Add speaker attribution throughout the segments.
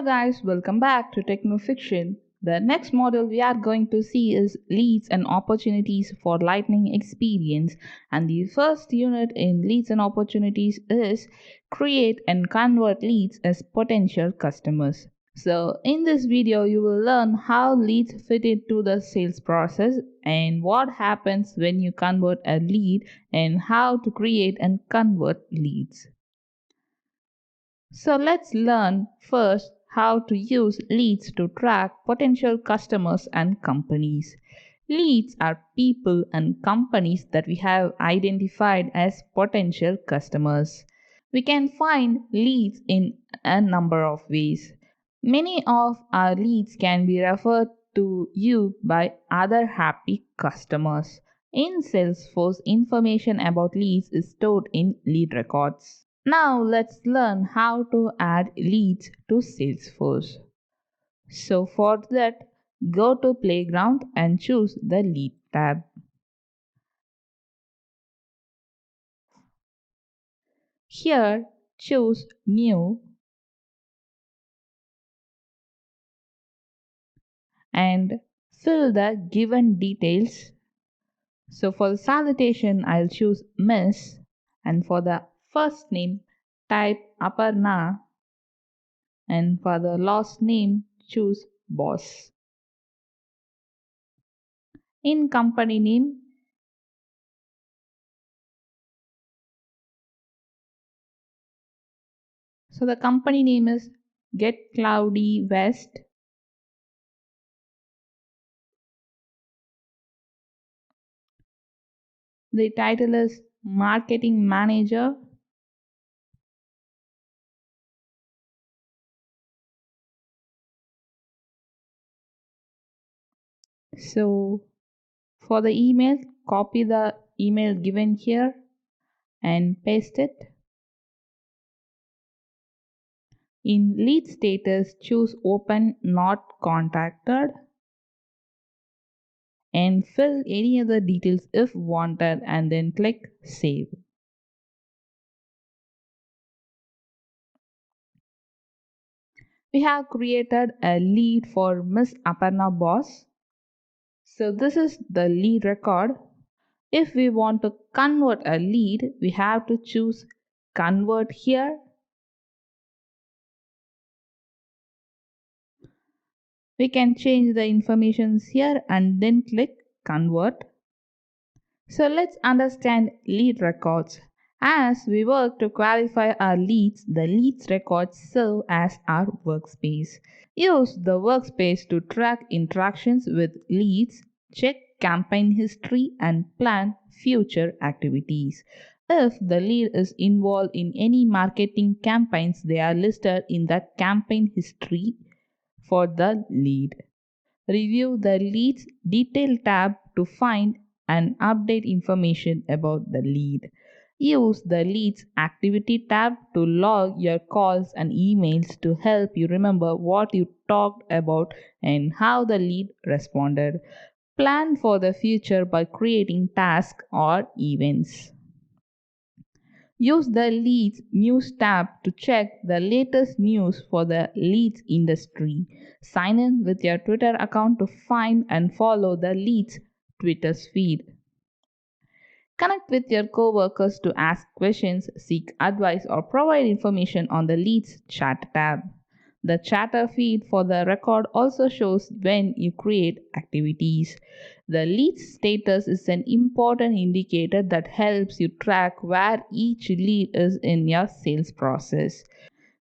Speaker 1: Hello guys, welcome back to Techno Fiction. The next model we are going to see is leads and opportunities for lightning experience, and the first unit in leads and opportunities is create and convert leads as potential customers. So in this video you will learn how leads fit into the sales process and what happens when you convert a lead and how to create and convert leads. So let's learn first how to use leads to track potential customers and companies. Leads are people and companies that we have identified as potential customers. We can find leads in a number of ways. Many of our leads can be referred to you by other happy customers. In Salesforce, information about leads is stored in lead records. Now let's learn how to add leads to Salesforce. So for that, go to Playground and choose the Lead tab. Here, choose New and fill the given details. So for the salutation, I'll choose Miss, and for the first name, type Aparna, and for the last name, choose Boss. In company name, so the company name is Get Cloudy West. The title is Marketing Manager. So for the email, copy the email given here and paste it. In lead status, choose Open Not Contacted and fill any other details if wanted and then click Save. We have created a lead for Miss Aparna Boss. So this is the lead record. If we want to convert a lead, we have to choose Convert here. We can change the information here and then click Convert. So let's understand lead records. As we work to qualify our leads, the leads records serve as our workspace. Use the workspace to track interactions with leads, check campaign history, and plan future activities. If the lead is involved in any marketing campaigns, they are listed in the campaign history for the lead. Review the leads detail tab to find and update information about the lead. Use the leads activity tab to log your calls and emails to help you remember what you talked about and how the lead responded. Plan for the future by creating tasks or events. Use the Leads News tab to check the latest news for the leads industry. Sign in with your Twitter account to find and follow the leads Twitter feed. Connect with your coworkers to ask questions, seek advice, or provide information on the Leads Chat tab. The chatter feed for the record also shows when you create activities. The lead status is an important indicator that helps you track where each lead is in your sales process.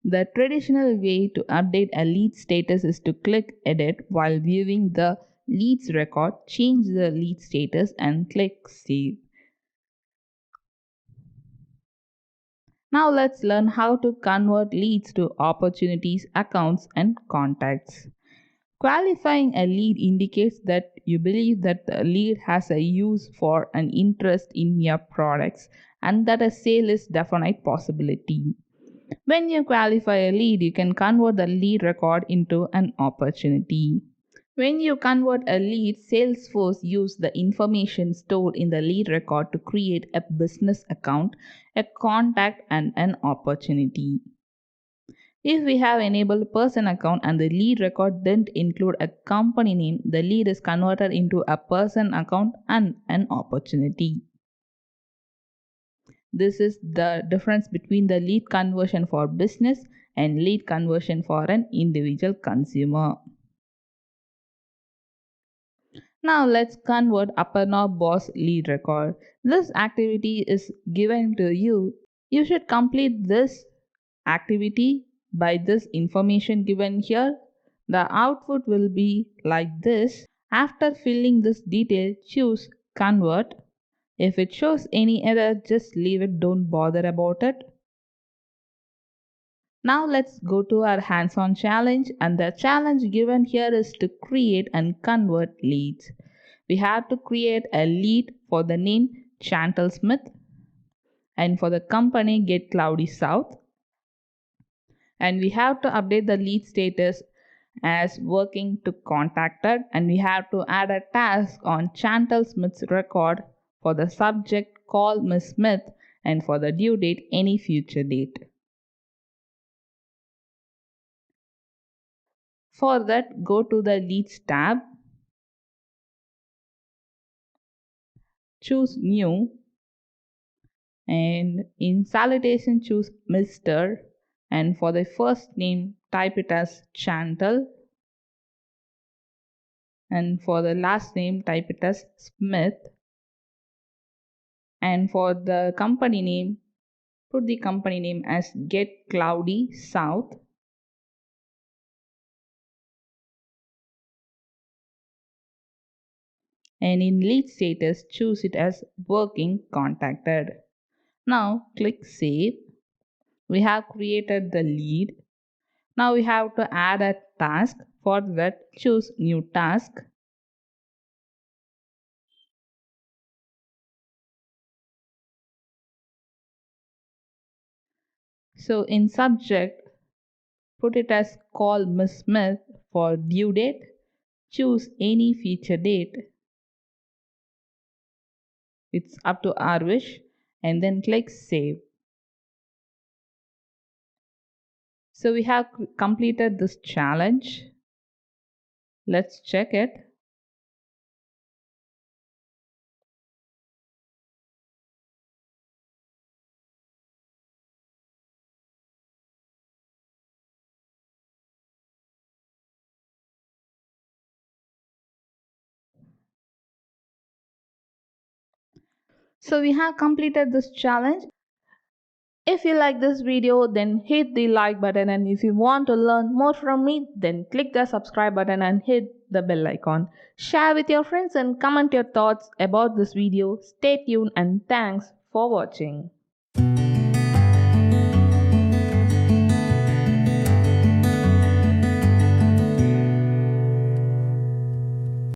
Speaker 1: The traditional way to update a lead status is to click Edit while viewing the leads record, change the lead status, and click Save. Now let's learn how to convert leads to opportunities, accounts, and contacts. Qualifying a lead indicates that you believe that the lead has a use for an interest in your products and that a sale is definite possibility. When you qualify a lead, you can convert the lead record into an opportunity. When you convert a lead, Salesforce uses the information stored in the lead record to create a business account, a contact, and an opportunity. If we have enabled person account and the lead record didn't include a company name, the lead is converted into a person account and an opportunity. This is the difference between the lead conversion for business and lead conversion for an individual consumer. Now let's convert Aparna boss lead record. This activity is given to you. You should complete this activity by this information given here. The output will be like this. After filling this detail, choose convert. If it shows any error, just leave it, don't bother about it. Now let's go to our hands-on challenge, and the challenge given here is to create and convert leads. We have to create a lead for the name Chantal Smith and for the company Get Cloudy South, and we have to update the lead status as working to contacted, and we have to add a task on Chantal Smith's record for the subject call Miss Smith and for the due date any future date. For that, go to the Leads tab, choose New, and in salutation choose Mr. and for the first name type it as Chantal, and for the last name type it as Smith, and for the company name put the company name as Get Cloudy South, and in lead status choose it as working contacted. Now click save. We have created the lead. Now we have to add a task. For that, choose new task. So in subject, put it as call Miss Smith for due date. Choose any future date. It's up to our wish, and then click save. So we have completed this challenge. Let's check it. So we have completed this challenge. If you like this video, then hit the like button, and if you want to learn more from me, then click the subscribe button and hit the bell icon. Share with your friends and comment your thoughts about this video. Stay tuned and thanks for watching.